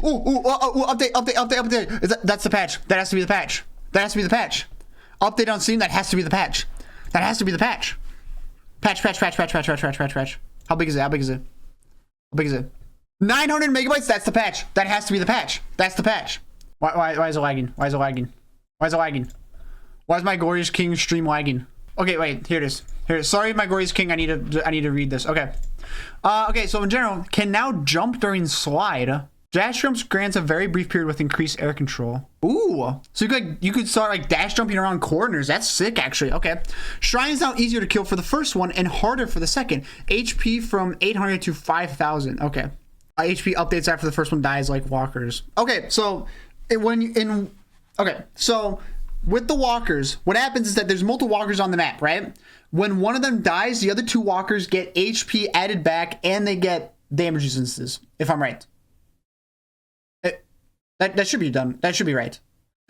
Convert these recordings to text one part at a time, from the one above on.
update. That's the patch. That has to be the patch. That has to be the patch. Update on Steam. That has to be the patch. That has to be the patch. Patch. How big is it? How big is it? How big is it? 900 megabytes. That's the patch. That has to be the patch. That's the patch. Why is it lagging? Why is it lagging? Why is it lagging? Why is my Glorious King stream lagging? Okay, wait. Here it is. Here it is. Sorry, my Glorious King. I need to read this. Okay. Okay. So in general, can now jump during slide. Dash jumps grants a very brief period with increased air control. Ooh. So you could start like dash jumping around corners. That's sick, actually. Okay. Shrine is now easier to kill for the first one and harder for the second. HP from 800 to 5,000. Okay. HP updates after the first one dies like walkers. Okay. So so with the walkers, what happens is that there's multiple walkers on the map, right? When one of them dies, the other two walkers get HP added back and they get damage resistances, if I'm right. That should be done. That should be right.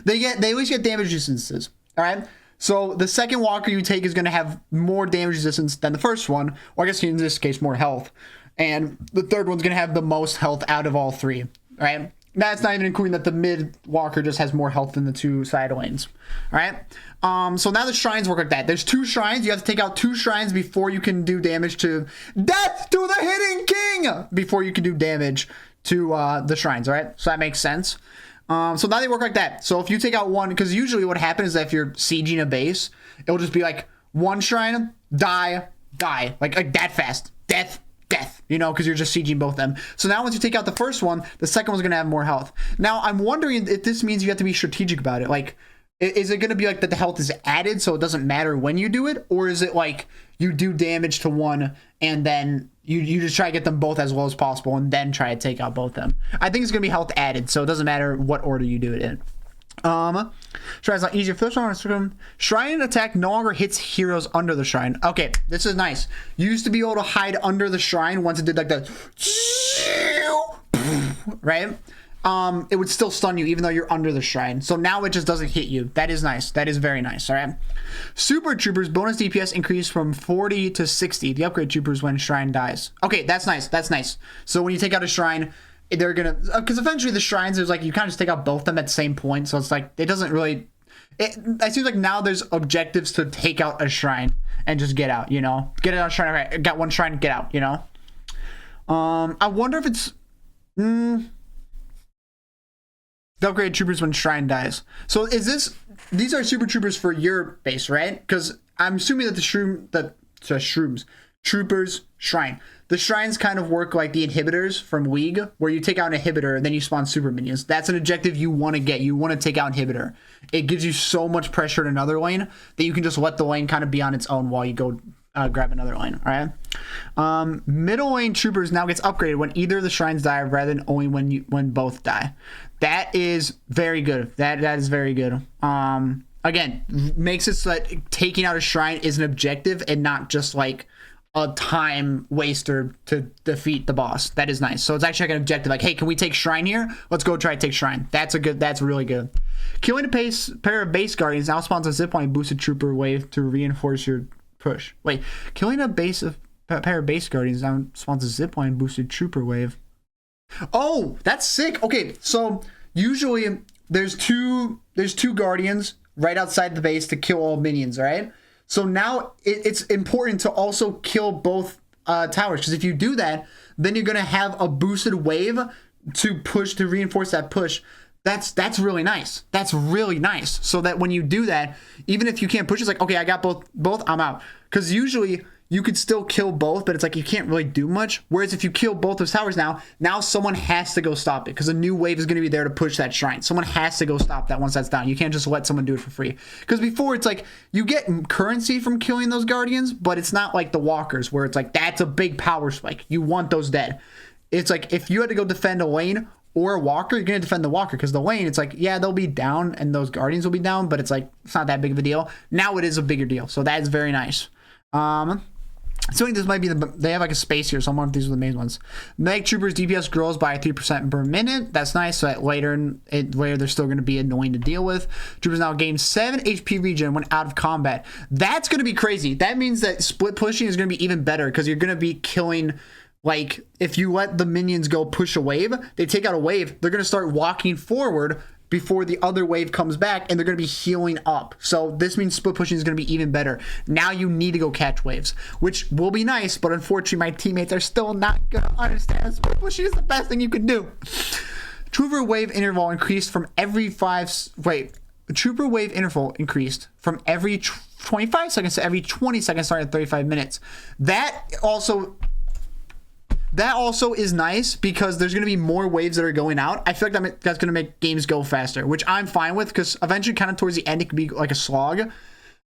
They always get damage resistances. All right. So the second walker you take is going to have more damage resistance than the first one, or I guess in this case more health. And the third one's going to have the most health out of all three. All right. That's not even including that the mid walker just has more health than the two side lanes. All right. So now the shrines work like that. There's 2 shrines. You have to take out 2 shrines before you can do damage to Death to the Hidden King. Before you can do damage to the shrines. All right. So that makes sense. So now they work like that. So if you take out one, because usually what happens is that if you're sieging a base, it'll just be like one shrine, die, like that fast, death, you know, because you're just sieging both of them. So now once you take out the first one, the second one's going to have more health. Now I'm wondering if this means you have to be strategic about it. Like, is it going to be like that the health is added so it doesn't matter when you do it? Or is it like you do damage to one and then you just try to get them both as low as possible and then try to take out both of them? I think it's going to be health added, so it doesn't matter what order you do it in. Shrine's not easier. First one, shrine attack no longer hits heroes under the shrine. Okay, this is nice. You used to be able to hide under the shrine once it did like that, right? It would still stun you even though you're under the shrine. So now it just doesn't hit you. That is nice. That is very nice. All right. Super Troopers bonus DPS increase from 40 to 60. The upgrade troopers when shrine dies. Okay, that's nice. That's nice. So when you take out a shrine, they're gonna, because eventually the shrines, there's like you kind of just take out both of them at the same point. So it's like it doesn't really. It seems like now there's objectives to take out a shrine and just get out. You know, get out a shrine. Okay, got one shrine, get out. You know. I wonder if it's. The upgrade troopers when shrine dies. So is this? These are super troopers for your base, right? Because I'm assuming that troopers shrine. The shrines kind of work like the inhibitors from League, where you take out an inhibitor and then you spawn super minions. That's an objective you want to get. You want to take out inhibitor. It gives you so much pressure in another lane that you can just let the lane kind of be on its own while you go grab another lane. All right. Middle lane troopers now gets upgraded when either of the shrines die rather than only when both die. That is very good. That is very good. Again, makes it so that taking out a shrine is an objective and not just like a time waster to defeat the boss. That is nice. So it's actually like an objective. Like, hey, can we take shrine here? Let's go try to take shrine. That's really good. Killing a pair of base guardians now spawns a zipline boosted trooper wave to reinforce your push. Wait, killing a pair of base guardians now spawns a zipline boosted trooper wave. Oh, that's sick. Okay, so usually there's two guardians right outside the base to kill all minions, all right? So now it's important to also kill both towers, because if you do that, then you're going to have a boosted wave to reinforce that push. That's really nice. That's really nice. So that when you do that, even if you can't push, it's like, okay, I got both, I'm out. Because usually you could still kill both, but it's like you can't really do much. Whereas if you kill both those towers now someone has to go stop it, because a new wave is going to be there to push that shrine. Someone has to go stop that once that's down. You can't just let someone do it for free. Because before, it's like you get currency from killing those guardians, but it's not like the walkers where it's like that's a big power spike. You want those dead. It's like if you had to go defend a lane or a walker, you're going to defend the walker, because the lane, it's like, yeah, they'll be down and those guardians will be down, but it's like it's not that big of a deal. Now it is a bigger deal. So that is very nice. So I think this might be they have like a space here, so I'm wondering if these are the main ones. Meg Troopers DPS grows by 3% per minute. That's nice. So that later they're still going to be annoying to deal with. Troopers now gain 7 HP regen when out of combat. That's going to be crazy. That means that split pushing is going to be even better, because you're going to be killing like if you let the minions go push a wave, they take out a wave, they're going to start walking forward before the other wave comes back, and they're going to be healing up. So this means split pushing is going to be even better. Now you need to go catch waves, which will be nice, but unfortunately my teammates are still not going to understand split pushing is the best thing you can do. Trooper wave interval increased from every Trooper wave interval increased from every 25 seconds to every 20 seconds starting at 35 minutes. That also is nice because there's going to be more waves that are going out. I feel like that's going to make games go faster, which I'm fine with because eventually kind of towards the end, it could be like a slog.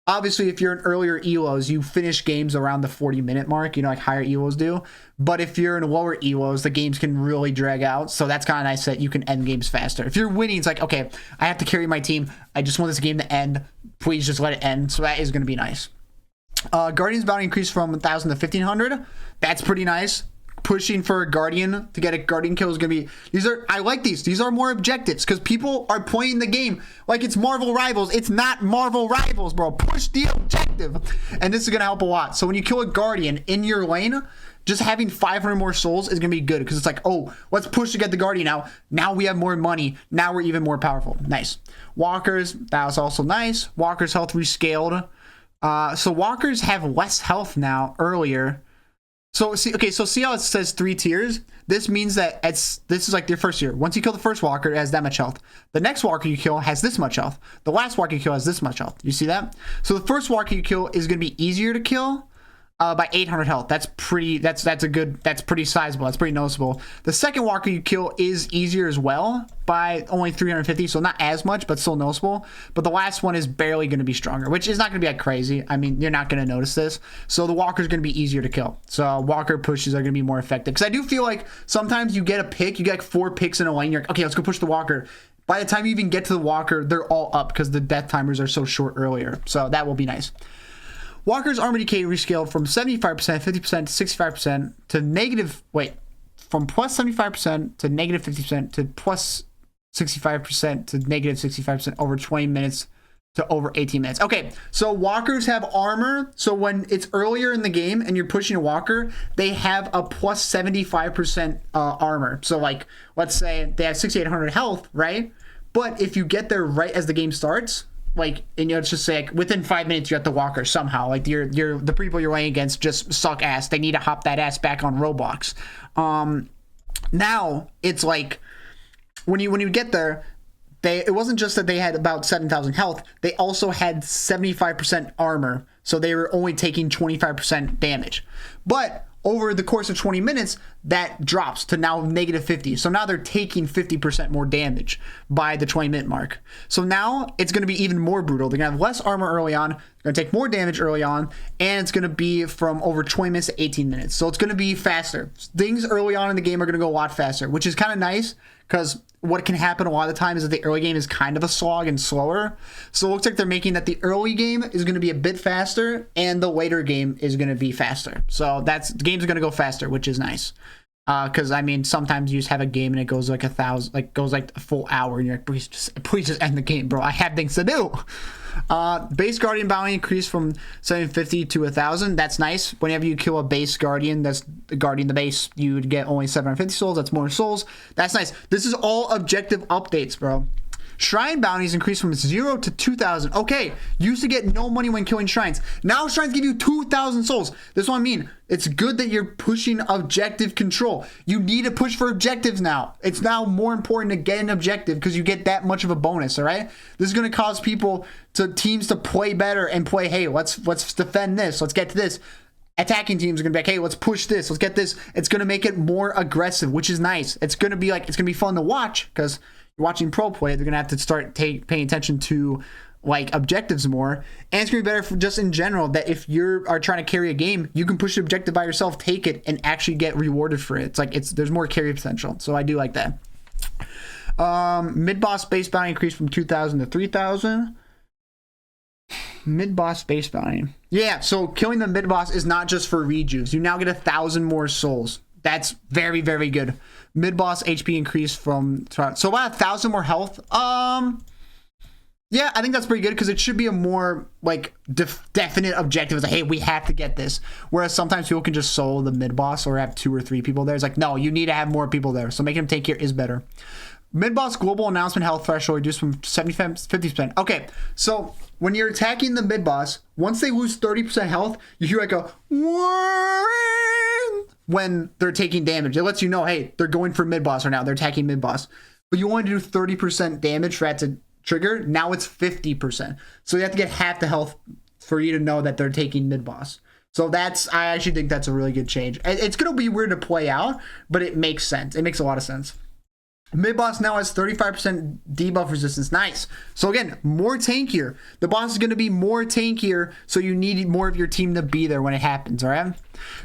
Obviously, if you're in earlier ELOs, you finish games around the 40-minute mark, like higher ELOs do. But if you're in lower ELOs, the games can really drag out. So that's kind of nice that you can end games faster. If you're winning, it's like, okay, I have to carry my team. I just want this game to end. Please just let it end. So that is going to be nice. Guardian's bounty increased from 1,000 to 1,500. That's pretty nice. Pushing for a Guardian to get a Guardian kill is going to be... I like these. These are more objectives because people are playing the game like it's Marvel Rivals. It's not Marvel Rivals, bro. Push the objective. And this is going to help a lot. So when you kill a Guardian in your lane, just having 500 more souls is going to be good because it's like, oh, let's push to get the Guardian out. Now we have more money. Now we're even more powerful. Nice. Walkers, that was also nice. Walkers' health rescaled. So Walkers have less health now earlier. So see how it says 3 tiers? This means that this is like your first tier. Once you kill the first walker, it has that much health. The next walker you kill has this much health. The last walker you kill has this much health. You see that? So the first walker you kill is going to be easier to kill by 800 health. That's pretty sizable. That's pretty noticeable. The second walker you kill is easier as well by only 350, so not as much, but still noticeable. But the last one is barely going to be stronger, which is not going to be like crazy. I mean, you're not going to notice this. So the walker is going to be easier to kill. So walker pushes are going to be more effective. Because I do feel like sometimes you get a pick, you get like 4 picks in a lane, you're like, okay, let's go push the walker. By the time you even get to the walker, they're all up because the death timers are so short earlier. So that will be nice. Walker's armor decay rescaled from 75%, 50% to 65% to negative, from plus 75% to negative 50% to plus 65% to negative 65% over 20 minutes to over 18 minutes. Okay, so walkers have armor. So when it's earlier in the game and you're pushing a walker, they have a plus 75% armor. So like, let's say they have 6,800 health, right? But if you get there right as the game starts, like, and let's just say like, within 5 minutes you're at the walker somehow, like the people you're playing against just suck ass, they need to hop that ass back on Roblox. Now it's like when you get there, it wasn't just that they had about 7,000 health, they also had 75% armor, so they were only taking 25% damage. But over the course of 20 minutes, that drops to now negative 50. So now they're taking 50% more damage by the 20-minute mark. So now it's going to be even more brutal. They're going to have less armor early on. They're going to take more damage early on. And it's going to be from over 20 minutes to 18 minutes. So it's going to be faster. Things early on in the game are going to go a lot faster, which is kind of nice because what can happen a lot of the time is that the early game is kind of a slog and slower. So it looks like they're making that the early game is going to be a bit faster and the later game is going to be faster. So the game's going to go faster, which is nice. Because I mean, sometimes you just have a game and it goes like goes like a full hour, and you're like, please just end the game, bro. I have things to do. Base Guardian bounty increased from 750 to 1,000. That's nice. Whenever you kill a base Guardian, that's the Guardian the base, you would get only 750 souls. That's more souls. That's nice. This is all objective updates, bro. Shrine bounties increased from 0 to 2,000. Okay, used to get no money when killing shrines. Now shrines give you 2,000 souls. This is what I mean. It's good that you're pushing objective control. You need to push for objectives now. It's now more important to get an objective because you get that much of a bonus, all right? This is going to cause teams to play better and play, hey, let's defend this. Let's get to this. Attacking teams are going to be like, hey, let's push this. Let's get this. It's going to make it more aggressive, which is nice. It's going to be fun to watch because watching pro play, they're gonna have to start paying attention to like objectives more, and it's gonna be better for just in general that if you are trying to carry a game, you can push the objective by yourself, take it, and actually get rewarded for it. There's more carry potential, so I do like that. Mid boss base bounty increased from 2,000 to 3,000. Mid boss base bounty, yeah. So killing the mid boss is not just for rejuves. You now get 1,000 more souls. That's very, very good. Mid boss HP increased from so about 1,000 more health. Yeah, I think that's pretty good because it should be a more like definite objective. It's like, hey, we have to get this. Whereas sometimes people can just solo the mid boss or have 2 or 3 people there. It's like, no, you need to have more people there. So making them tankier is better. Mid boss global announcement health threshold reduced from 75 50%. Okay, so when you're attacking the mid boss, once they lose 30% health, you hear like a when they're taking damage. It lets you know, hey, they're going for mid boss right now. They're attacking mid boss. But you only do 30% damage for that to trigger. Now it's 50%. So you have to get half the health for you to know that they're taking mid boss. So I actually think that's a really good change. It's going to be weird to play out, but it makes sense. It makes a lot of sense. Mid boss now has 35% debuff resistance. Nice. So again, more tankier. The boss is going to be more tankier, so you need more of your team to be there when it happens, all right?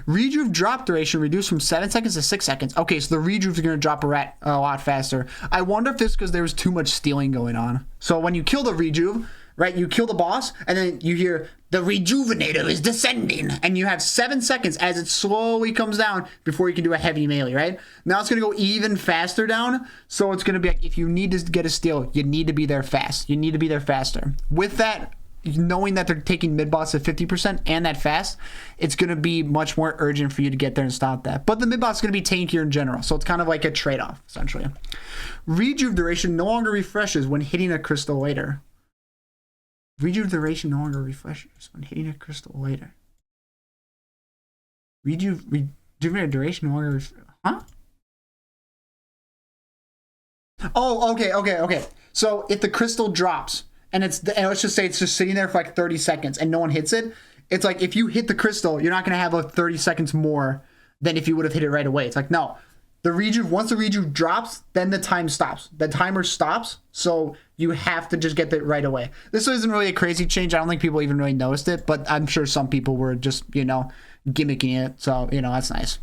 Rejuve drop duration reduced from 7 seconds to 6 seconds. Okay, so the rejuve is going to drop a lot faster. I wonder if this is because there was too much stealing going on. So when you kill the rejuve, right, you kill the boss, and then you hear, the rejuvenator is descending, and you have 7 seconds as it slowly comes down before you can do a heavy melee, right? Now it's going to go even faster down, so it's going to be like, if you need to get a steal, you need to be there fast. You need to be there faster. With that, knowing that they're taking mid-boss at 50% and that fast, it's going to be much more urgent for you to get there and stop that. But the mid-boss is going to be tankier in general, so it's kind of like a trade-off, essentially. Rejuve duration no longer refreshes when hitting a crystal later. Rejuve duration no longer refreshes when hitting a crystal later. Rejuve duration no longer huh? Oh, okay. So if the crystal drops and let's just say it's just sitting there for like 30 seconds and no one hits it, it's like if you hit the crystal, you're not gonna have a 30 seconds more than if you would have hit it right away. It's like, no. Once the rejuve drops, then the time stops. The timer stops, so you have to just get that right away. This isn't really a crazy change. I don't think people even really noticed it, but I'm sure some people were just, gimmicking it. So, that's nice.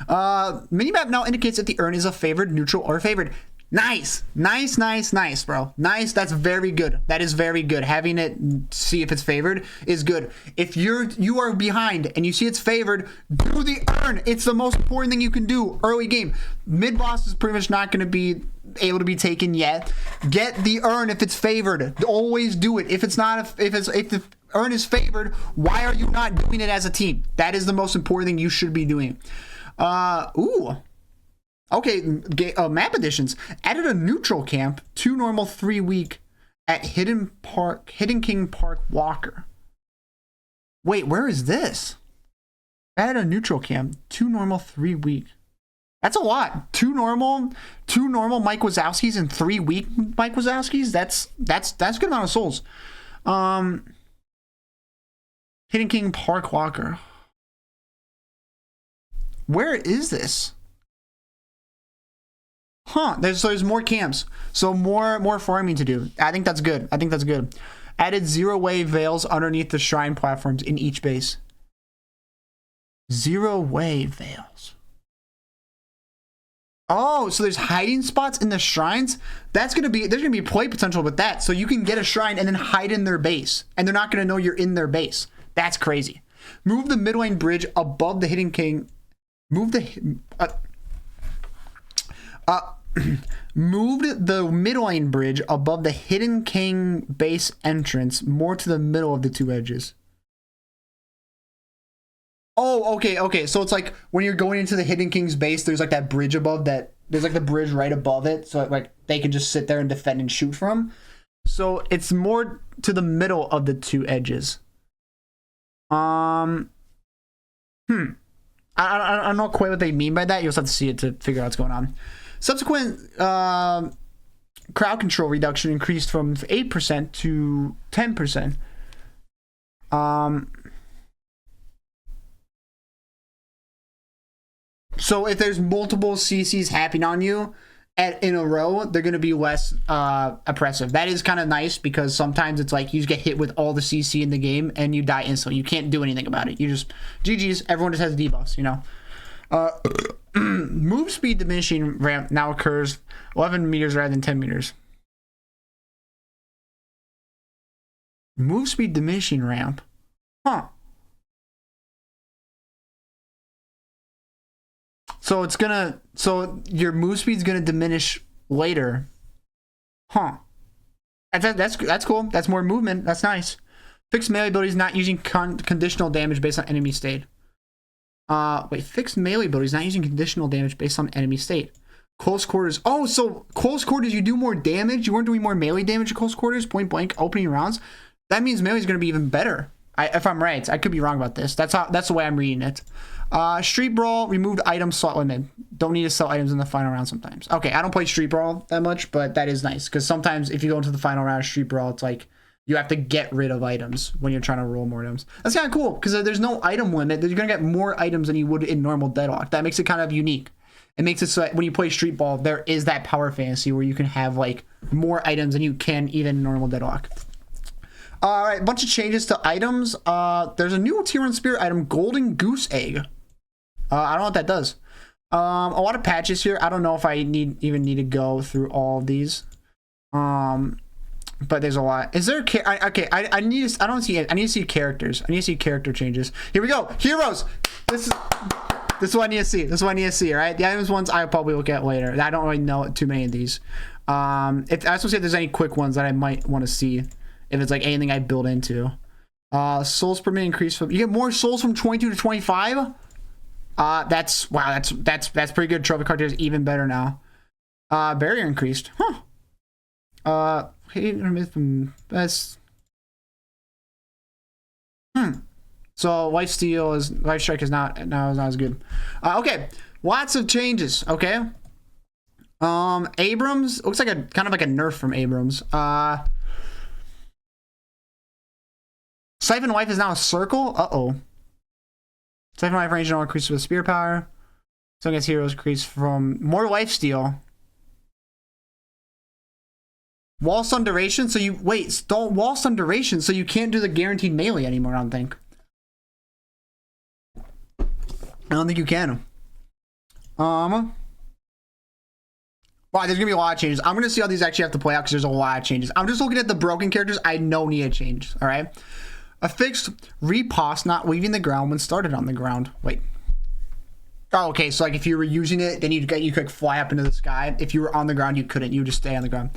Minimap now indicates if the urn is a favored, neutral, or favored. Nice, bro. Nice. That's very good. That is very good. Having it see if it's favored is good. If you are behind and you see it's favored, do the urn. It's the most important thing you can do early game. Mid boss is pretty much not going to be able to be taken yet. Get the urn if it's favored. Always do it. If the urn is favored, why are you not doing it as a team? That is the most important thing you should be doing. Okay, map additions. Added a neutral camp, 2 normal, 3 weak at Hidden King Park Walker. Wait, where is this? Added a neutral camp, 2 normal, 3 weak. That's a lot. 2 normal Mike Wazowskis and 3 weak Mike Wazowskis. That's a good amount of souls. Hidden King Park Walker. Where is this? Huh, there's more camps. So more farming to do. I think that's good. Added 0-way veils underneath the shrine platforms in each base. 0-way veils. Oh, so there's hiding spots in the shrines? There's gonna be play potential with that. So you can get a shrine and then hide in their base. And they're not gonna know you're in their base. That's crazy. Move the mid lane bridge above the Hidden King. Moved the mid lane bridge above the Hidden King base entrance more to the middle of the 2 edges. Oh, okay. So it's like when you're going into the Hidden King's base, there's like that bridge above that. There's like the bridge right above it, so like they can just sit there and defend and shoot from. So it's more to the middle of the 2 edges. I don't know quite what they mean by that. You'll have to see it to figure out what's going on. Subsequent crowd control reduction increased from 8% to 10%. So if there's multiple CCs happening on you in a row, they're going to be less oppressive. That is kind of nice because sometimes it's like you get hit with all the CC in the game and you die instantly. You can't do anything about it. You just GG's. Everyone just has debuffs, Move speed diminishing ramp now occurs 11 meters rather than 10 meters. Move speed diminishing ramp. Huh. So your move speed's gonna diminish later. Huh. That's cool. That's more movement. That's nice. Fixed melee abilities not using conditional damage based on enemy state. Wait, fixed melee abilities not using conditional damage based on enemy state. Close quarters. Oh, so close quarters, you do more damage. You weren't doing more melee damage at close quarters, point blank, opening rounds. That means melee is going to be even better. If I'm right, I could be wrong about this. That's the way I'm reading it. Street Brawl, removed item slot limit. Don't need to sell items in the final round sometimes. Okay, I don't play Street Brawl that much, but that is nice. Because sometimes if you go into the final round of Street Brawl, it's like you have to get rid of items when you're trying to roll more items. That's kind of cool, because there's no item limit. You're going to get more items than you would in normal Deadlock. That makes it kind of unique. It makes it so that when you play Street Ball, there is that power fantasy where you can have like more items than you can even in normal Deadlock. All right, a bunch of changes to items. There's a new tier 1 spirit item, Golden Goose Egg. I don't know what that does. A lot of patches here. I don't know if I even need to go through all of these. But there's a lot. Is there I need to, I don't see it. I need to see characters. I need to see character changes. Here we go. Heroes. This is what I need to see. This is what I need to see, all right? The items ones I'll probably look at later. I don't really know too many of these. If I was going to see if there's any quick ones that I might want to see. If it's like anything I build into. Souls per minute increase from, you get more souls from 22 to 25. That's pretty good. Trophy card is even better now. Barrier increased. Huh. That's So life strike is not as good. Okay, lots of changes. Okay. Abrams looks like kind of like a nerf from Abrams. Siphon Life is now a circle. Siphon Life range now increases with spear power. So I guess heroes increase from more life steal. Wall stun duration. So you wall stun duration. So you can't do the guaranteed melee anymore. I don't think you can. Wow, there's gonna be a lot of changes. I'm gonna see how these actually have to play out because there's a lot of changes. I'm just looking at the broken characters. I know need a change. All right. A fixed riposte not leaving the ground when started on the ground. Wait. Oh, okay. So like if you were using it, then you could fly up into the sky. If you were on the ground, you couldn't. You would just stay on the ground.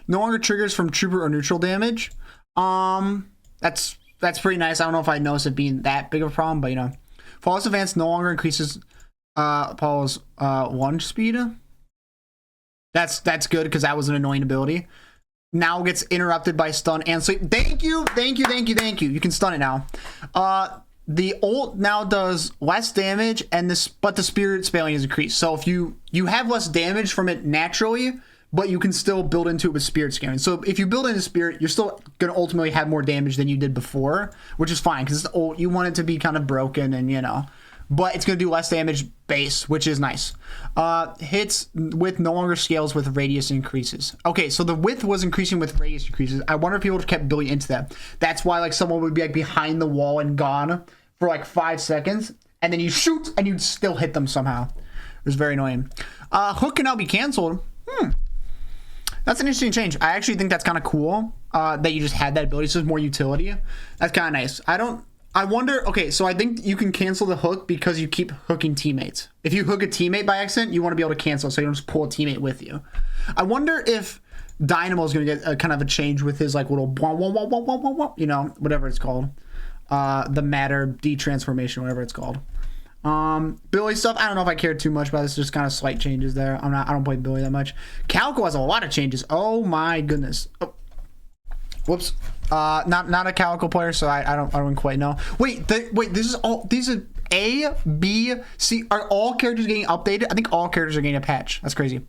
No longer triggers from trooper or neutral damage. That's pretty nice. I don't know if I noticed it being that big of a problem, but you know. Flawless Advance no longer increases Paul's lunge speed. That's good because that was an annoying ability. Now gets interrupted by stun and sleep. Thank you. You can stun it now. The ult now does less damage but the spirit spelling is increased. So if you have less damage from it naturally, but you can still build into it with spirit scaling. So if you build into spirit, you're still gonna ultimately have more damage than you did before, which is fine because it's ult. You want it to be kind of broken and you know. But it's going to do less damage base, which is nice. Hits width no longer scales with radius increases. Okay, so the width was increasing with radius increases. I wonder if people kept building into that. That's why like someone would be like behind the wall and gone for like 5 seconds, and then you shoot and you'd still hit them somehow. It was very annoying. Hook can now be canceled. That's an interesting change. I actually think that's kind of cool that you just had that ability. So there's more utility. That's kind of nice. I wonder, okay, so I think you can cancel the hook because you keep hooking teammates. If you hook a teammate by accident, you want to be able to cancel so you don't just pull a teammate with you. I wonder if Dynamo is going to get a kind of a change with his like little, you know, whatever it's called. The matter detransformation, whatever it's called. Billy stuff, I don't know if I care too much about this. Just kind of slight changes there. I don't play Billy that much. Calico has a lot of changes. Oh my goodness. Oh. Whoops. Not a Calico player, so I don't quite know. Wait, these are A, B, C. Are all characters getting updated? I think all characters are getting a patch. That's crazy.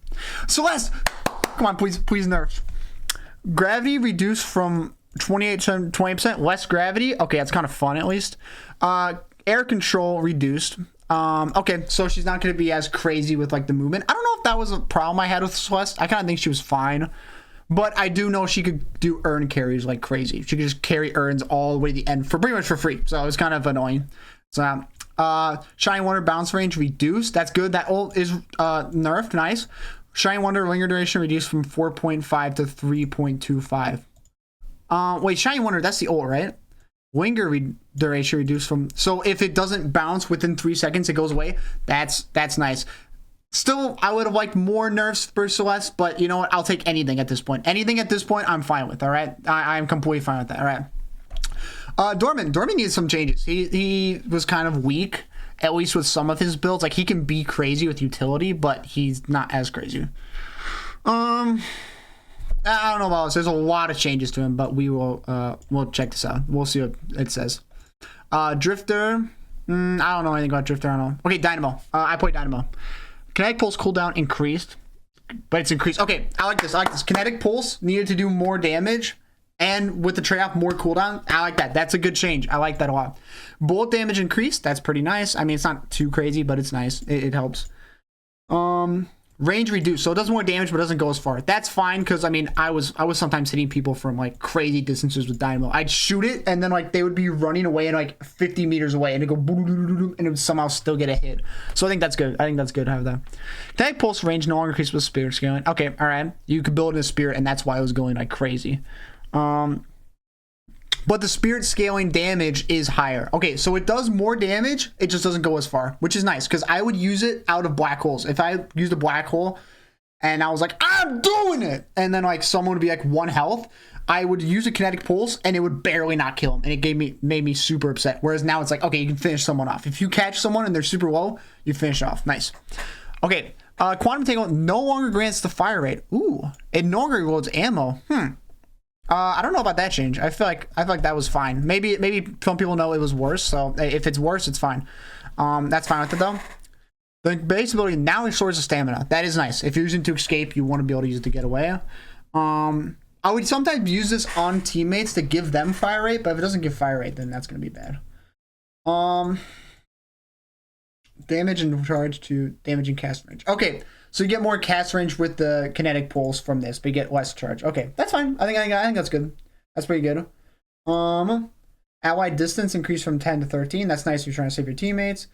Celeste, come on, please nerf. Gravity reduced from 28 to 20%. Less gravity. Okay, that's kind of fun at least. Air control reduced. Okay, so she's not going to be as crazy with like the movement. I don't know if that was a problem I had with Celeste. I kind of think she was fine. But I do know she could do urn carries like crazy. She could just carry urns all the way to the end for pretty much for free. So it was kind of annoying. So Shining Wonder bounce range reduced. That's good. That ult is nerfed. Nice. Shining Wonder linger duration reduced from 4.5 to 3.25. Wait, Shining Wonder, that's the ult, right? Linger duration reduced from, so if it doesn't bounce within 3 seconds, it goes away. That's nice. Still, I would have liked more nerfs for Celeste, but you know what? I'll take anything at this point. Anything at this point, I'm fine with, all right? I'm completely fine with that, all right? Dorman needs some changes. He was kind of weak, at least with some of his builds. Like, he can be crazy with utility, but he's not as crazy. I don't know about this. There's a lot of changes to him, but we'll check this out. We'll see what it says. Drifter. I don't know anything about Drifter. I don't know. Okay, Dynamo. I played Dynamo. Kinetic Pulse cooldown increased, but it's increased. Okay, I like this. Kinetic Pulse needed to do more damage, and with the trade-off, more cooldown. I like that. That's a good change. I like that a lot. Bullet damage increased. That's pretty nice. I mean, it's not too crazy, but it's nice. It helps. Range reduced, so it does more damage, but doesn't go as far. That's fine, because I mean, I was sometimes hitting people from like crazy distances with Dynamo. I'd shoot it, and then like they would be running away and like 50 meters away, and it'd go and it would somehow still get a hit. So I think that's good. I think that's good to have that. Kinetic Pulse range no longer increases with Spirit scaling. Okay, all right. You could build in a Spirit, and that's why it was going like crazy. But the Spirit scaling damage is higher. Okay, so it does more damage, it just doesn't go as far, which is nice, because I would use it out of black holes. If I used a black hole and I was like, I'm doing it, and then like someone would be like 1 health, I would use a Kinetic Pulse and it would barely not kill him, and it made me super upset. Whereas now it's like, okay, you can finish someone off. If you catch someone and they're super low, you finish off. Nice. Okay, Quantum Entanglement no longer grants the fire rate. Ooh, it no longer reloads ammo. I don't know about that change. I feel like that was fine. Maybe some people know it was worse. So if it's worse, it's fine. That's fine with it though. The base ability now restores the stamina. That is nice. If you're using it to escape, you want to be able to use it to get away. I would sometimes use this on teammates to give them fire rate, but if it doesn't give fire rate, then that's gonna be bad. Damage and charge to damage and cast range. Okay. So you get more cast range with the Kinetic Pulse from this, but you get less charge. Okay, that's fine. I think that's good. That's pretty good. Allied distance increased from 10 to 13. That's nice if you're trying to save your teammates.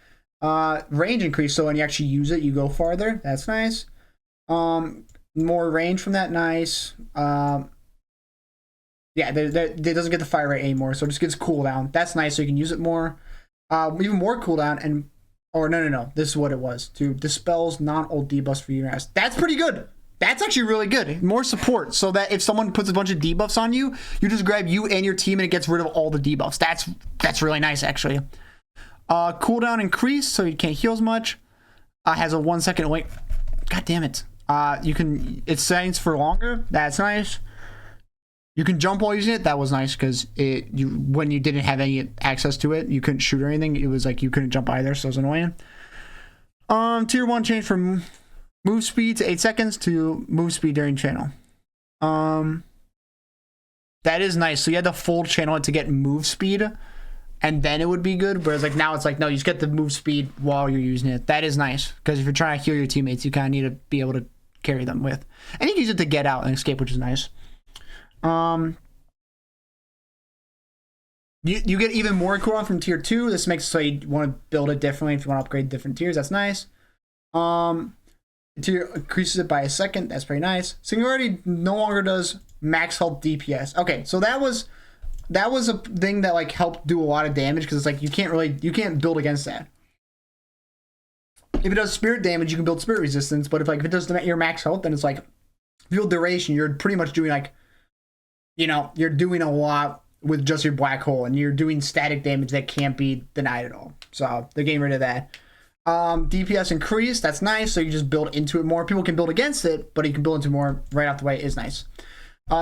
Range increase, so when you actually use it, you go farther. That's nice. More range from that, nice. Yeah, it doesn't get the fire rate anymore, so it just gets cooldown. That's nice, so you can use it more. Even more cooldown and. Or no. This is what it was. To dispels non-ult debuffs for URS. That's pretty good. That's actually really good. More support, so that if someone puts a bunch of debuffs on you, you just grab you and your team and it gets rid of all the debuffs. That's really nice, actually. Cooldown increase, so you can't heal as much. Has a 1 second wait. God damn it. It's settings for longer. That's nice. You can jump while using it. That was nice, because when you didn't have any access to it, you couldn't shoot or anything. It was like you couldn't jump either, so it was annoying. Tier 1 change from move speed to 8 seconds to move speed during channel. That is nice. So you had to full channel it to get move speed, and then it would be good. Whereas like now it's like, no, you just get the move speed while you're using it. That is nice, because if you're trying to heal your teammates, you kind of need to be able to carry them with. And you can use it to get out and escape, which is nice. You get even more cooldown from tier 2. This makes it so you want to build it differently if you want to upgrade different tiers. That's nice. Tier increases it by 1 second. That's pretty nice. Singularity no longer does max health DPS. Okay, so that was a thing that like helped do a lot of damage, because it's like you can't build against that. If it does spirit damage, you can build spirit resistance, but if it does your max health, then it's like field duration, you're pretty much doing like, you're doing a lot with just your black hole, and you're doing static damage that can't be denied at all. So they're getting rid of that. DPS increased. That's nice. So you just build into it more. People can build against it, but you can build into more right off the way. Is nice.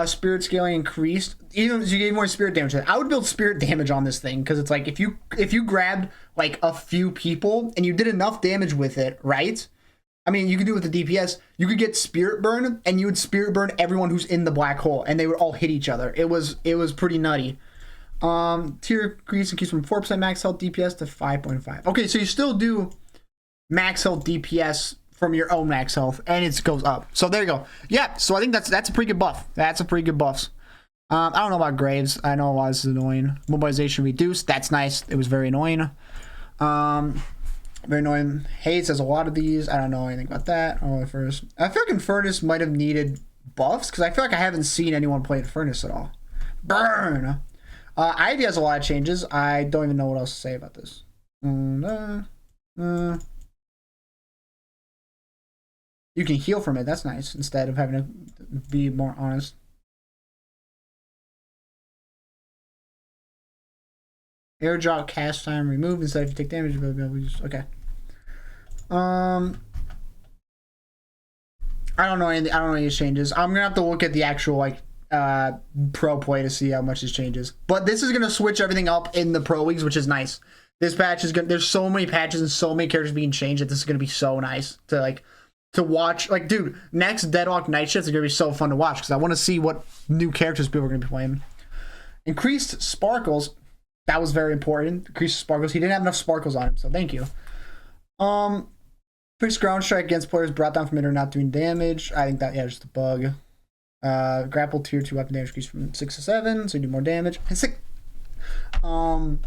Spirit scaling increased. Even so, you get more spirit damage. I would build spirit damage on this thing, because it's like if you grabbed like a few people and you did enough damage with it, right? I mean, you could do it with the DPS. You could get spirit burn, and you would spirit burn everyone who's in the black hole, and they would all hit each other. It was pretty nutty. Tier increase from 4% max health DPS to 5.5. Okay, so you still do max health DPS from your own max health, and it goes up. So there you go. Yeah, so I think that's a pretty good buff. That's a pretty good buff. I don't know about Graves. I know a lot of this is annoying. Mobilization reduced. That's nice. It was very annoying. Very annoying. Hates has a lot of these. I don't know anything about that. Oh, first. I feel like Infernus might have needed buffs, because I feel like I haven't seen anyone play Infernus at all. Burn! Ivy has a lot of changes. I don't even know what else to say about this. You can heal from it. That's nice. Instead of having to be more honest. Airdrop cast time removed instead if you take damage. Okay. I don't know anything. I don't know any changes. I'm gonna have to look at the actual like pro play to see how much this changes. But this is gonna switch everything up in the pro leagues, which is nice. This patch is gonna. There's so many patches and so many characters being changed that this is gonna be so nice to watch. Like, dude, next Deadlock night shifts are gonna be so fun to watch because I want to see what new characters people are gonna be playing. Increased sparkles. That was very important. Increased sparkles. He didn't have enough sparkles on him, so thank you. Increased ground strike against players brought down from it or not doing damage. I think that, yeah, just a bug. Grapple tier 2 weapon damage increased from 6 to 7, so you do more damage. And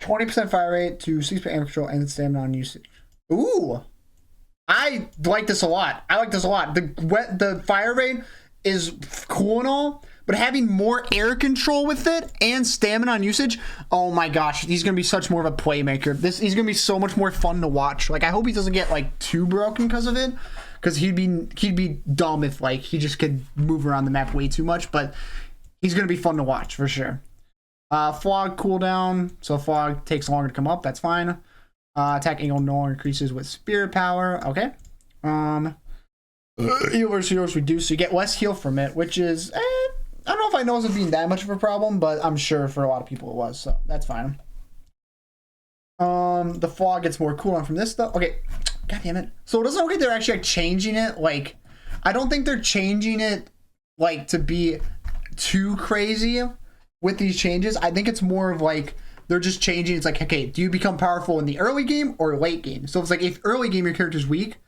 20% fire rate to 6% aim control and stamina on usage. Ooh! I like this a lot. The fire rate is cool and all, but having more air control with it and stamina on usage, oh my gosh, he's gonna be such more of a playmaker. He's gonna be so much more fun to watch. Like, I hope he doesn't get like too broken because of it, because he'd be dumb if like he just could move around the map way too much. But he's gonna be fun to watch for sure. Fog cooldown, so fog takes longer to come up. That's fine. Attack angle no longer increases with spirit power. Okay. Heal versus heals reduced, so you get less heal from it, which is I don't know if I know it being that much of a problem, but I'm sure for a lot of people it was, so that's fine. The fog gets more cooldown from this stuff. Okay, god damn it. So it doesn't look like they're actually like changing it. Like, I don't think they're changing it like to be too crazy with these changes. I think it's more of like they're just changing. It's like, okay, do you become powerful in the early game or late game? So it's like if early game your character's weak,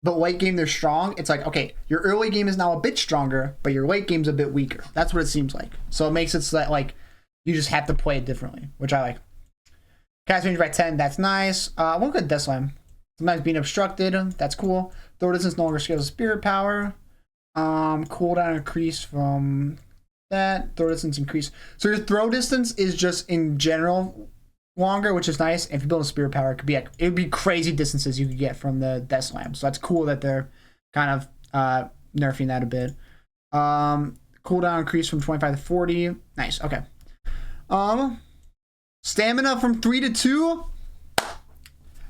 but late game they're strong, it's like, okay, your early game is now a bit stronger, but your late game's a bit weaker. That's what it seems like. So it makes it so that like you just have to play it differently, which I like. Cast range by 10, that's nice. We'll look at Death Slam. Sometimes being obstructed, that's cool. Throw distance no longer scales spirit power. Cooldown increase from that. Throw distance increase. So your throw distance is just in general longer, which is nice. If you build a spirit power, it would be crazy distances you could get from the Death Slam. So that's cool that they're kind of nerfing that a bit. Cooldown increase from 25 to 40. Nice. Okay. Stamina from 3 to 2.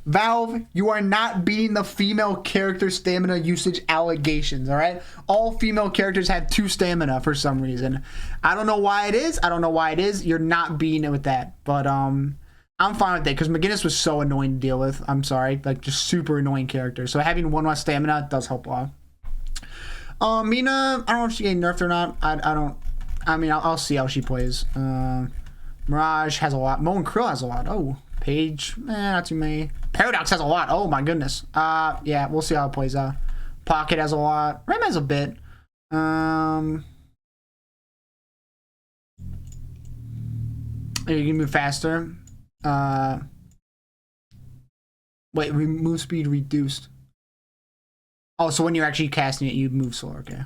Valve, you are not beating the female character stamina usage allegations, all right? All female characters have 2 stamina for some reason. I don't know why it is. You're not beating it with that. But I'm fine with it because McGinnis was so annoying to deal with. I'm sorry. Like, just super annoying character. So having 1 less stamina does help a lot. Mina, I don't know if she's getting nerfed or not. I'll see how she plays. Mirage has a lot. Mo and Krill has a lot. Oh, Page, not too many. Paradox has a lot. Oh my goodness. Yeah, we'll see how it plays out. Pocket has a lot. Rem has a bit. You can move faster. Wait, move speed reduced. Oh, so when you're actually casting it, you move slower. Okay.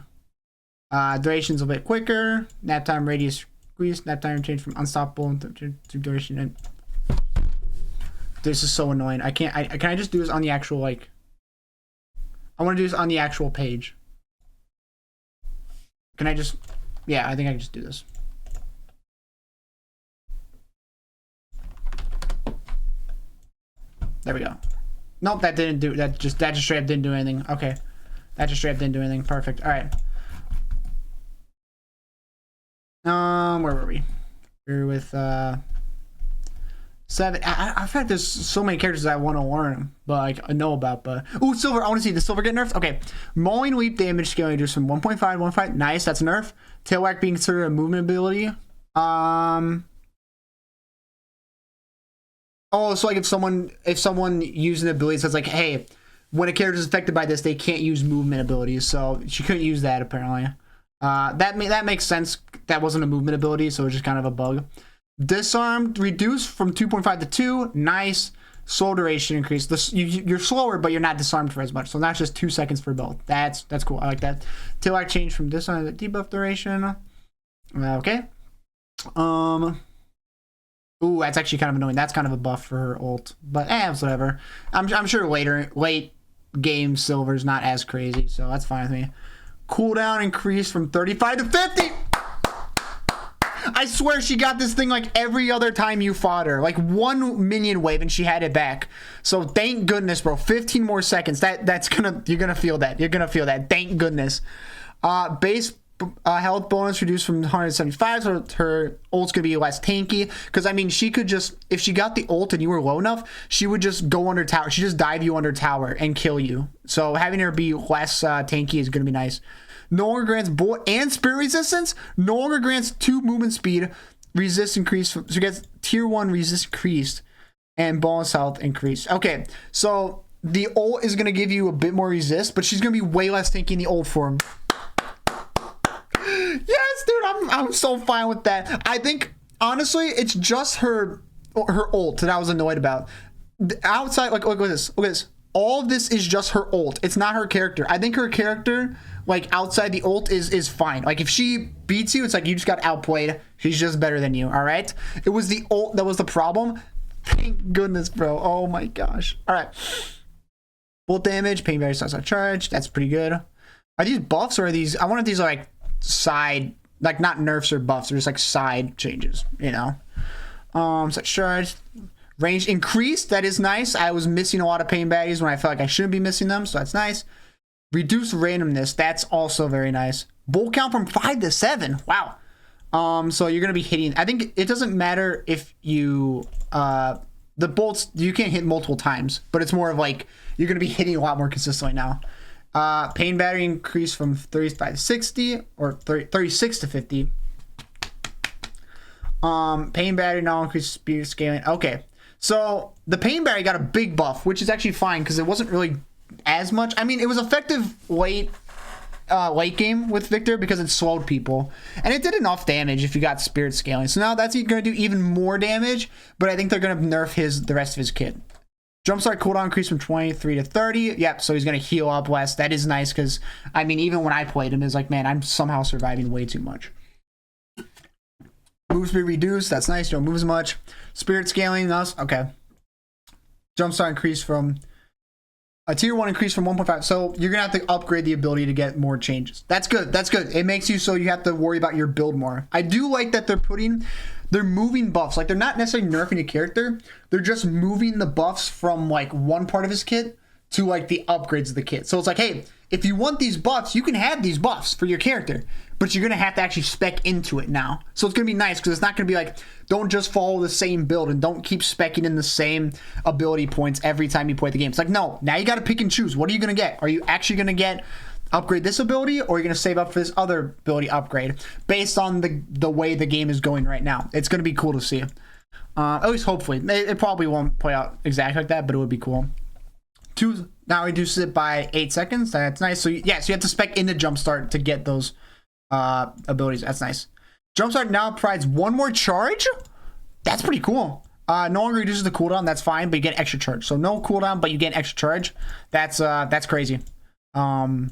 Duration's a bit quicker. Nap time radius increased. Nap time change from unstoppable to duration. And this is so annoying. Can I just do this on the actual like? I want to do this on the actual page. Can I just? Yeah, I think I can just do this. There we go. Nope, that didn't do that. Just straight up didn't do anything. Okay, that just straight up didn't do anything. Perfect. All right. Where were we? We were with 7. I feel like there's so many characters I want to learn, but like I know about. But ooh, silver. I want to see the silver get nerfed. Okay, mowing leap damage scale reduced from 1.5 to 1.5. Nice, that's a nerf. Tail whack being considered a movement ability. Oh, so like if someone using the ability says like, hey, when a character is affected by this, they can't use movement abilities. So she couldn't use that apparently. That makes sense. That wasn't a movement ability, so it was just kind of a bug. Disarmed reduced from 2.5 to 2. Nice. Slow duration increase. You're slower, but you're not disarmed for as much. So that's just 2 seconds for both. That's cool. I like that. Tail whack change from disarm to debuff duration. Okay. Ooh, that's actually kind of annoying. That's kind of a buff for her ult, but it's whatever. I'm sure late game silver is not as crazy, so that's fine with me. Cooldown increased from 35 to 50. I swear she got this thing like every other time you fought her. Like one minion wave and she had it back. So thank goodness, bro. 15 more seconds. You're gonna feel that. You're gonna feel that. Thank goodness. Base health bonus reduced from 175, so her ult's gonna be less tanky. Because I mean, she could just, if she got the ult and you were low enough, she would just go under tower. She just dive you under tower and kill you. So having her be less tanky is gonna be nice. No longer grants bullet and spirit resistance. No longer grants 2 movement speed. Resist increased. So she gets tier 1 resist increased and bonus health increased. Okay, so the ult is gonna give you a bit more resist, but she's gonna be way less tanky in the ult form. Yes, dude, I'm so fine with that. I think honestly, it's just her ult that I was annoyed about. Outside, like look at this. Look at this. All of this is just her ult. It's not her character. I think her character, like outside the ult, is fine. Like if she beats you, it's like you just got outplayed. She's just better than you. All right. It was the ult that was the problem. Thank goodness, bro. Oh my gosh. All right. Bullet damage, pain barrier starts on charge. That's pretty good. Are these buffs or are these? I wonder if these are like side, like not nerfs or buffs. They're just like side changes. You know. Such charge. Range increased, that is nice. I was missing a lot of pain baddies when I felt like I shouldn't be missing them, so that's nice. Reduced randomness, that's also very nice. Bolt count from 5 to 7, wow. So you're gonna be hitting, I think it doesn't matter if you, the bolts, you can't hit multiple times, but it's more of like, you're gonna be hitting a lot more consistently now. Pain battery increased from 35 to 60, or 36 to 50. Pain battery now increases speed scaling, okay. So the pain barrier got a big buff, which is actually fine because it wasn't really as much. I mean, it was effective late game with Victor because it slowed people, and it did enough damage if you got spirit scaling. So now that's going to do even more damage, but I think they're going to nerf the rest of his kit. Jumpstart cooldown increased from 23 to 30. Yep, so he's going to heal up less. That is nice because, I mean, even when I played him, it's like, man, I'm somehow surviving way too much. Move speed reduced. That's nice. You don't move as much. Spirit scaling. Us. Okay. Jumpstart increase from a tier 1 increase from 1.5. So you're gonna have to upgrade the ability to get more changes. That's good. That's good. It makes you so you have to worry about your build more. I do like that they're moving buffs. Like they're not necessarily nerfing a character. They're just moving the buffs from like one part of his kit to like the upgrades of the kit. So it's like, hey, if you want these buffs, you can have these buffs for your character, but you're going to have to actually spec into it now. So it's going to be nice because it's not going to be like, don't just follow the same build and don't keep specking in the same ability points every time you play the game. It's like, no, now you got to pick and choose. What are you going to get? Are you actually going to get upgrade this ability, or are you going to save up for this other ability upgrade based on the way the game is going right now? It's going to be cool to see. At least hopefully. It probably won't play out exactly like that, but it would be cool. 2 now reduces it by 8 seconds. That's nice. So yeah, so you have to spec into Jumpstart to get those abilities. That's nice. Jumpstart now provides 1 more charge. That's pretty cool. No longer reduces the cooldown. That's fine, but you get extra charge. So no cooldown, but you get extra charge. That's crazy. Because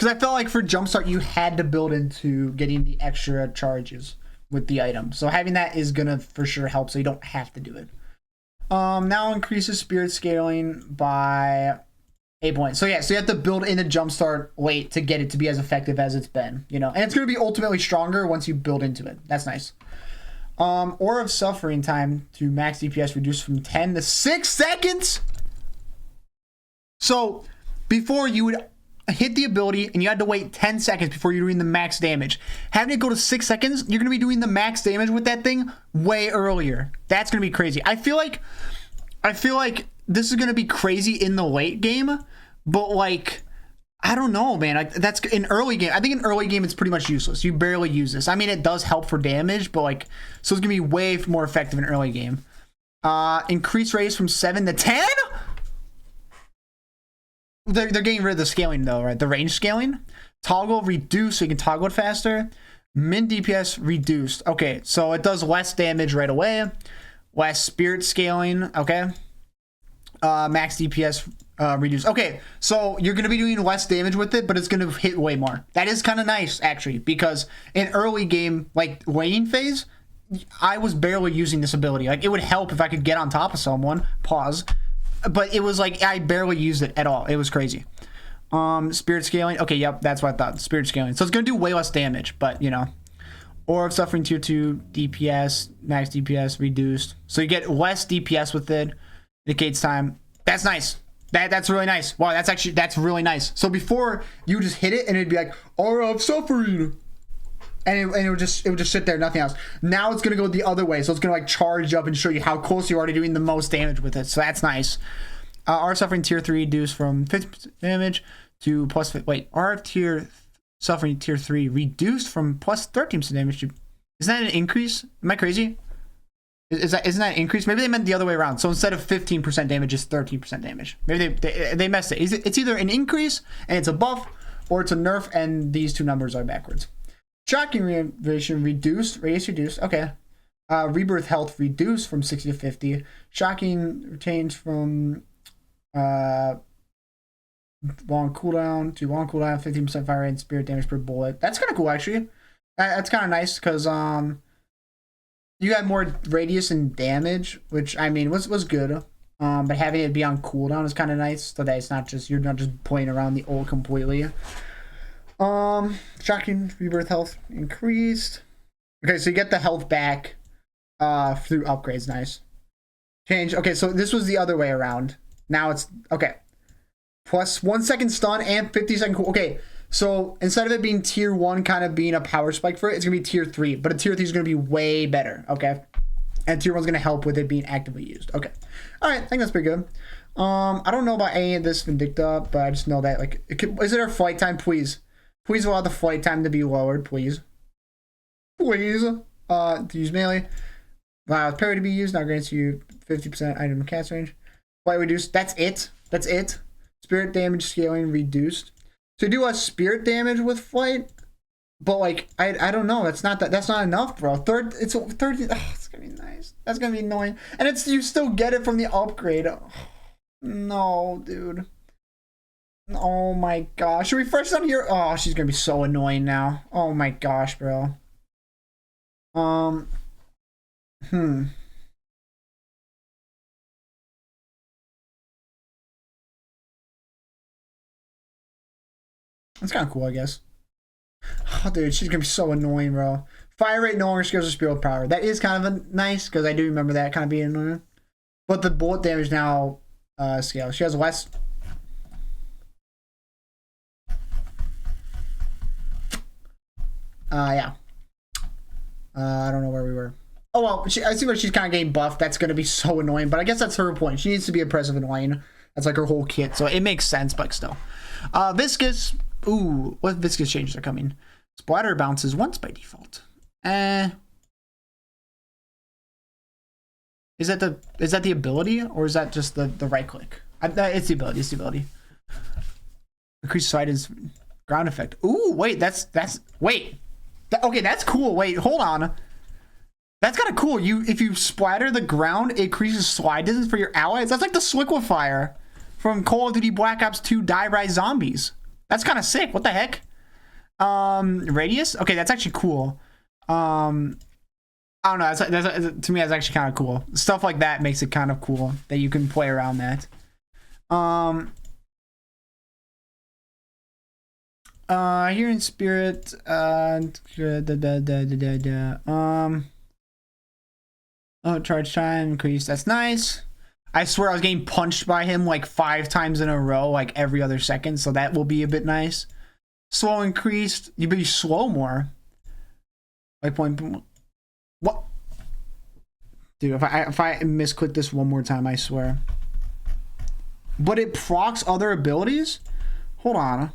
I felt like for Jumpstart you had to build into getting the extra charges with the item. So having that is gonna for sure help. So you don't have to do it. Now increases spirit scaling by 8 points. So yeah, so you have to build in a Jumpstart late to get it to be as effective as it's been, you know, and it's going to be ultimately stronger once you build into it. That's nice. Aura of Suffering time to max DPS reduced from 10 to 6 seconds. So before you would hit the ability and you had to wait 10 seconds before you're doing the max damage. Having it go to 6 seconds, you're going to be doing the max damage with that thing way earlier. That's going to be crazy. I feel like this is going to be crazy in the late game, but like, I don't know, man. That's in early game. I think in early game, it's pretty much useless. You barely use this. I mean, it does help for damage, but like, so it's going to be way more effective in early game. Increase raise from 7 to 10? They're getting rid of the scaling though, right? The range scaling. Toggle reduced, so you can toggle it faster. Min DPS reduced. Okay, so it does less damage right away. Less spirit scaling. Okay. Max DPS reduced. Okay, so you're going to be doing less damage with it, but it's going to hit way more. That is kind of nice, actually, because in early game, like laning phase, I was barely using this ability. Like, it would help if I could get on top of someone. Pause. but it was like I barely used it at all. It was crazy. Spirit scaling. Okay, yep, that's what I thought. Spirit scaling. So it's gonna do way less damage, but you know. Or of suffering tier 2 DPS, max DPS reduced. So you get less DPS with it. Indicates time. That's nice. That's really nice. Wow, that's really nice. So before you just hit it and it'd be like, aura of suffering. And it would just sit there, nothing else. Now it's gonna go the other way. So it's gonna like charge up and show you how close you're already doing the most damage with it. So that's nice. Aura suffering tier 3 reduced from 50% damage to plus. Wait, aura tier suffering tier 3 reduced from plus 13% damage to. Is that an increase? Am I crazy? Isn't that an increase? Maybe they meant the other way around. So instead of 15% damage, it's 13% damage. Maybe they messed it. It's either an increase and it's a buff, or it's a nerf and these two numbers are backwards. Shocking radiation reduced. Radius reduced. Okay. Rebirth health reduced from 60 to 50. Shocking retained from long cooldown to long cooldown, 15% fire rate and spirit damage per bullet. That's kind of cool, actually. That's kind of nice because you got more radius and damage, which I mean was good. But having it be on cooldown is kind of nice, so that it's not just you're not just playing around the ult completely. Shocking rebirth health increased. Okay, so you get the health back through upgrades. Nice. Change. Okay, so this was the other way around. Now it's okay. Plus 1 second stun and 50-second cool. Okay, so instead of it being tier 1 kind of being a power spike for it, it's gonna be tier 3. But a tier 3 is gonna be way better. Okay, and tier 1 is gonna help with it being actively used. Okay, all right, I think that's pretty good. I don't know about any of this Vindicta, but I just know that like is it our flight time? Please allow the flight time to be lowered, please. To use melee. Allow parry to be used. Now grants you 50% item cast range. Flight reduced. That's it. Spirit damage scaling reduced. So do a spirit damage with flight, but like I don't know. That's not enough, bro. It's 30. Oh, it's gonna be nice. That's gonna be annoying. And it's you still get it from the upgrade. Oh, no, dude. Oh my gosh. Should we refresh on here? Oh, she's gonna be so annoying now. Oh my gosh, bro. That's kind of cool, I guess. Oh, dude, she's gonna be so annoying, bro. Fire rate no longer scales with spirit power. That is kind of nice because I do remember that kind of being annoying. But the bullet damage now scales. She has less. Yeah. I don't know where we were. Oh well, I see where she's kind of getting buffed. That's gonna be so annoying. But I guess that's her point. She needs to be oppressive and annoying. That's like her whole kit, so it makes sense, but still. Viscous. Ooh, what viscous changes are coming? Splatter bounces once by default. Is that the ability, or is that just the right click? It's the ability. It's the ability. Increased Sidon's ground effect. Ooh, wait, okay, that's cool. Wait, hold on. That's kind of cool. If you splatter the ground, it increases slide distance for your allies. That's like the Sliquifier from Call of Duty Black Ops 2 Die Rise Zombies. That's kind of sick. What the heck? Radius? Okay, that's actually cool. I don't know. To me, that's actually kind of cool. Stuff like that makes it kind of cool that you can play around that. Here in spirit, charge time increase. That's nice. I swear I was getting punched by him like 5 times in a row, like every other second. So that will be a bit nice. Slow increased. You be slow more. Like point. What? Dude, if I misclick this one more time, I swear. But it procs other abilities? Hold on.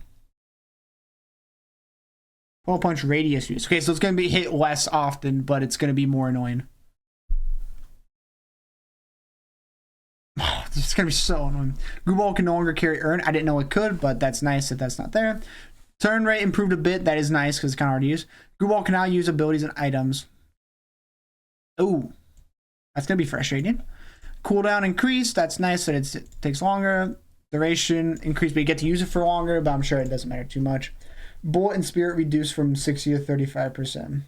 Full punch radius use. Okay, so it's going to be hit less often, but it's going to be more annoying. Oh, this is going to be so annoying. Gooball can no longer carry Urn. I didn't know it could, but that's nice if that's not there. Turn rate improved a bit. That is nice because it's kind of hard to use. Gooball can now use abilities and items. Ooh. That's going to be frustrating. Cooldown increased. That's nice that it takes longer. Duration increased, but you get to use it for longer, but I'm sure it doesn't matter too much. Bullet and spirit reduced from 60 to 35%.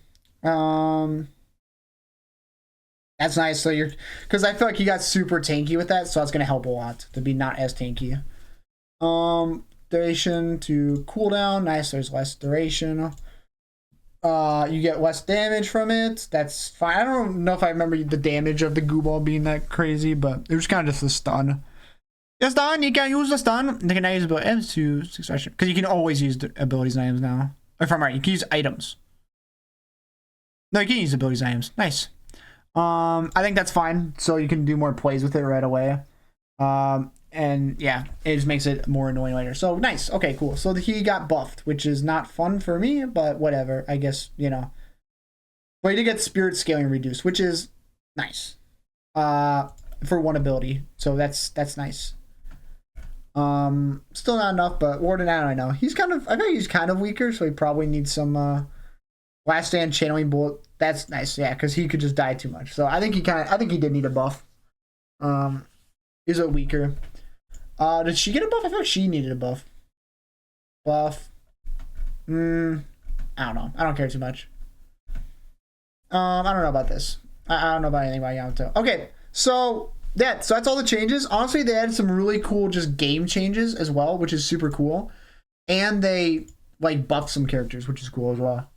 That's nice. So you're, because I feel like you got super tanky with that, so that's gonna help a lot to be not as tanky. Duration to cooldown. Nice. There's less duration. You get less damage from it. That's fine. I don't know if I remember the damage of the goo ball being that crazy, but it was kind of just a stun. The stun, you can use the stun. You can now use items to succession because you can always use the abilities and items now. If I'm right, you can use items. No, you can use abilities and items. Nice. I think that's fine. So you can do more plays with it right away. And yeah, it just makes it more annoying later. So nice. Okay, cool. So he got buffed, which is not fun for me, but whatever. I guess, you know. But he did get spirit scaling reduced, which is nice. For one ability. So that's nice. Still not enough, but Warden, I know. He's kind of, I think he's kind of weaker, so he probably needs some last stand channeling bullet. That's nice, yeah, because he could just die too much. So I think he did need a buff. Is it weaker? Did she get a buff? I feel like she needed a buff. Buff. I don't know. I don't care too much. I don't know about this. I don't know about anything about Yamato. Okay, so that's all the changes. Honestly, they added some really cool just game changes as well, which is super cool. And they like buffed some characters, which is cool as well.